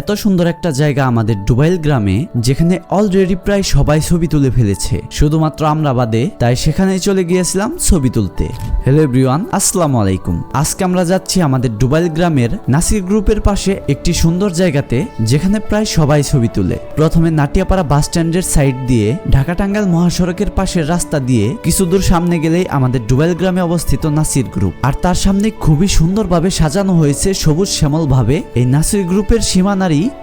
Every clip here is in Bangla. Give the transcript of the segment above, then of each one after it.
এত সুন্দর একটা জায়গা আমাদের ডুবাইল গ্রামে, যেখানে অলরেডি প্রায় সবাই ছবি তুলে ফেলেছে, শুধুমাত্র আমরা বাদে। তাই সেখানে চলে গিয়েছিলাম ছবি তুলতে। হ্যালো এভরিওয়ান, আসসালামু আলাইকুম। আজকে আমরা যাচ্ছি আমাদের ডুবাইল গ্রামের নাসির গ্রুপের পাশে একটি সুন্দর জায়গাতে, যেখানে প্রায় সবাই ছবি তুলে। প্রথমে নাটিয়াপাড়া বাস স্ট্যান্ডের সাইড দিয়ে ঢাকা টাঙ্গাইল মহাসড়কের পাশের রাস্তা দিয়ে কিছু দূর সামনে গেলেই আমাদের ডুবাইল গ্রামে অবস্থিত নাসির গ্রুপ। আর তার সামনে খুবই সুন্দরভাবে সাজানো হয়েছে সবুজ শ্যামল ভাবে এই নাসির গ্রুপের সীমানারই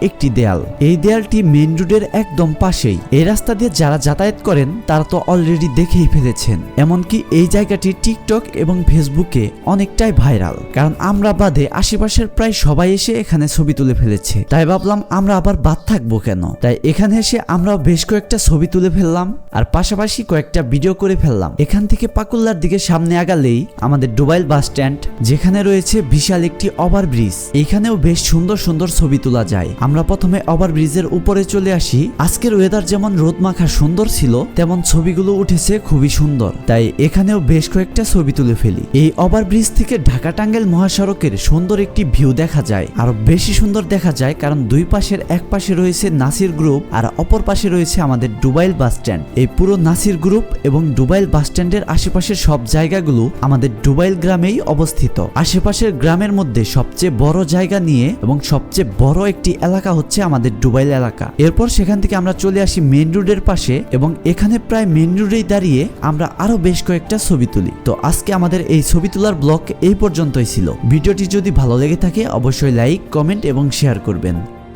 একটি দেয়াল। এই দেয়ালটি মেইন রোডের একদম পাশেই। এই রাস্তা দিয়ে যারা যাতায়াত করেন তারা তো অলরেডি দেখেই ফেলেছেন। এমনকি এই জায়গাটি টিকটক এবং ফেসবুকে অনেকটাই ভাইরাল, কারণ আমরা বাদে আশেপাশের প্রায় সবাই এসে এখানে ছবি তুলে ফেলেছে। তাই ভাবলাম আমরা আবার বাদ থাকবো কেন, তাই এখানে এসে আমরা বেশ কয়েকটা ছবি তুলে ফেললাম আর পাশাপাশি কয়েকটা ভিডিও করে ফেললাম। এখান থেকে পাকুল্লার দিকে সামনে আগালেই আমাদের ডুবাইল বাস স্ট্যান্ড, যেখানে রয়েছে বিশাল একটি ওভারব্রিজ। এখানেও বেশ সুন্দর সুন্দর ছবি তোলা যায়। আমরা প্রথমে ওভারব্রিজের উপরে চলে আসি। আজকের ওয়েদার যেমন রোদ মাখা সুন্দর ছিল, তেমন ছবিগুলো উঠেছে খুবই সুন্দর। তাই এখানেও বেশ কয়েকটা ছবি তুলে ফেলি। এই ওভারব্রিজ থেকে ঢাকা টাঙ্গাইল মহাসড়কের সুন্দর একটি ভিউ দেখা যায়। আরো বেশি সুন্দর দেখা যায় কারণ দুই পাশের এক পাশে রয়েছে নাসির গ্রুপ আর অপর পাশে রয়েছে আমাদের ডুবাইল বাস স্ট্যান্ড। এই পুরো নাসির গ্রুপ এবং ডুবাইল বাস স্ট্যান্ডের আশেপাশের সব জায়গাগুলো আমাদের ডুবাইল গ্রামেই অবস্থিত। আশেপাশের গ্রামের মধ্যে সবচেয়ে বড় জায়গা নিয়ে এবং সবচেয়ে বড় একটি এলাকা হচ্ছে আমাদের ডুবাইল এলাকা। এরপর সেখান থেকে আমরা চলে আসি মেইন রোডের পাশে এবং এখানে প্রায় মেইন রোডেই দাঁড়িয়ে আমরা আরো বেশ কয়েকটা ছবি তুলি। তো আজকে আমাদের এই ছবি তোলার ব্লগ এই পর্যন্তই ছিল। ভিডিওটি যদি ভালো লেগে থাকে অবশ্যই লাইক, কমেন্ট এবং শেয়ার করবেন।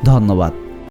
ধন্যবাদ।